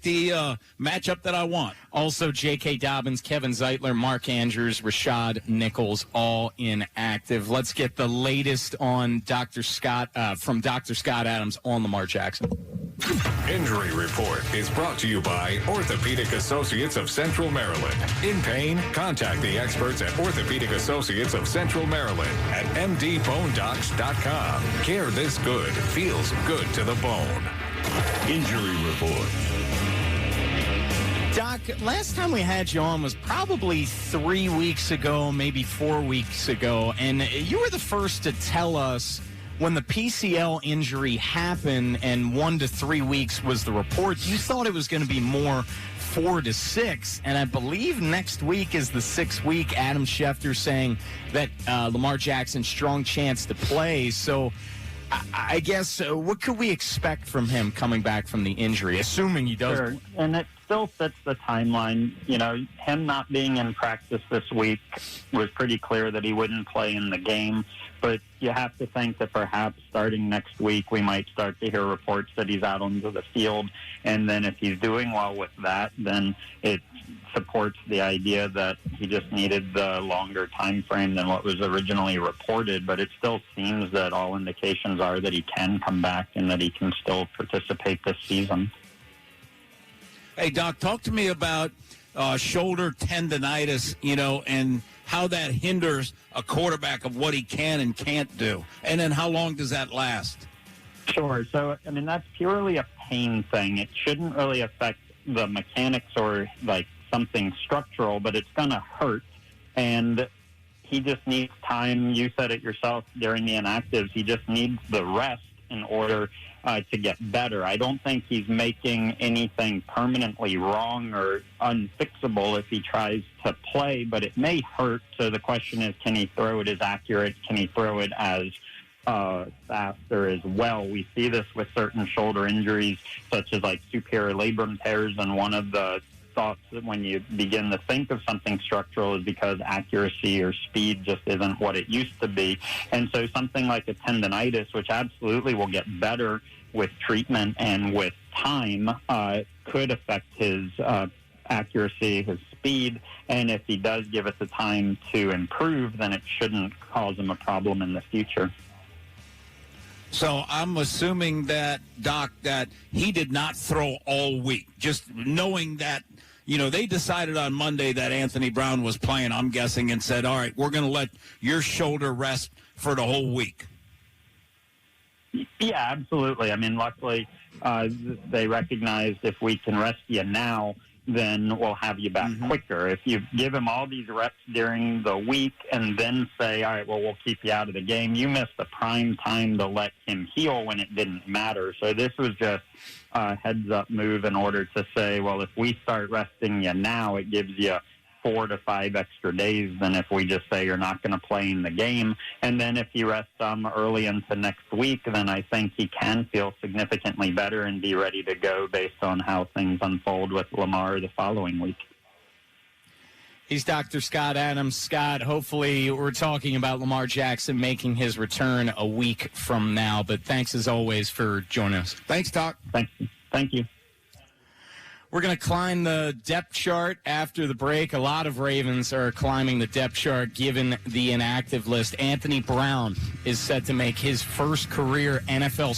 the matchup that I want. Also, J.K. Dobbins, Kevin Zeitler, Mark Andrews, Rashad Nichols, all inactive. Let's get the latest on Dr. Scott from Dr. Scott Adams on Lamar Jackson. Injury Report is brought to you by Orthopedic Associates of Central Maryland. In pain? Contact the experts at Orthopedic Associates of Central Maryland at mdbonedocs.com. Care this good feels good to the bone. Injury Report. Doc, last time we had you on was probably 3 weeks ago, maybe 4 weeks ago, and you were the first to tell us when the PCL injury happened and 1 to 3 weeks was the report. You thought it was going to be more 4 to 6, and I believe next week is the 6th week. Adam Schefter saying that Lamar Jackson, strong chance to play. So I guess what could we expect from him coming back from the injury, assuming he does? Sure. And it still fits the timeline. You know, him not being in practice this week was pretty clear that he wouldn't play in the game. But you have to think that perhaps starting next week, we might start to hear reports that he's out onto the field. And then if he's doing well with that, then it supports the idea that he just needed the longer time frame than what was originally reported. But it still seems that all indications are that he can come back and that he can still participate this season. Hey, Doc, talk to me about shoulder tendonitis, and how that hinders a quarterback of what he can and can't do. And then how long does that last? Sure. So, I mean, that's purely a pain thing. It shouldn't really affect the mechanics or, like, something structural, but it's going to hurt. And he just needs time. You said it yourself during the inactives. He just needs the rest in order to get better. I don't think he's making anything permanently wrong or unfixable if he tries to play, but it may hurt. So the question is, can he throw it as accurate? Can he throw it as faster as well? We see this with certain shoulder injuries, such as like superior labrum tears, and one of the thoughts that when you begin to think of something structural is because accuracy or speed just isn't what it used to be. And so something like a tendonitis, which absolutely will get better with treatment and with time, could affect his accuracy, his speed. And if he does give it the time to improve, then it shouldn't cause him a problem in the future. So I'm assuming that, Doc, that he did not throw all week, just knowing that, they decided on Monday that Anthony Brown was playing, I'm guessing, and said, all right, we're going to let your shoulder rest for the whole week. Yeah, absolutely. I mean, luckily, they recognized if we can rest you now, then we'll have you back quicker. If you give him all these reps during the week and then say, all right, well, we'll keep you out of the game, you missed the prime time to let him heal when it didn't matter. So this was just a heads-up move in order to say, well, if we start resting you now, it gives you 4 to 5 extra days than if we just say you're not going to play in the game. And then if you rest early into next week, then I think he can feel significantly better and be ready to go based on how things unfold with Lamar the following week. He's Dr. Scott Adams. Scott, hopefully we're talking about Lamar Jackson making his return a week from now. But thanks, as always, for joining us. Thanks, Doc. Thank you. We're going to climb the depth chart after the break. A lot of Ravens are climbing the depth chart given the inactive list. Anthony Brown is set to make his first career NFL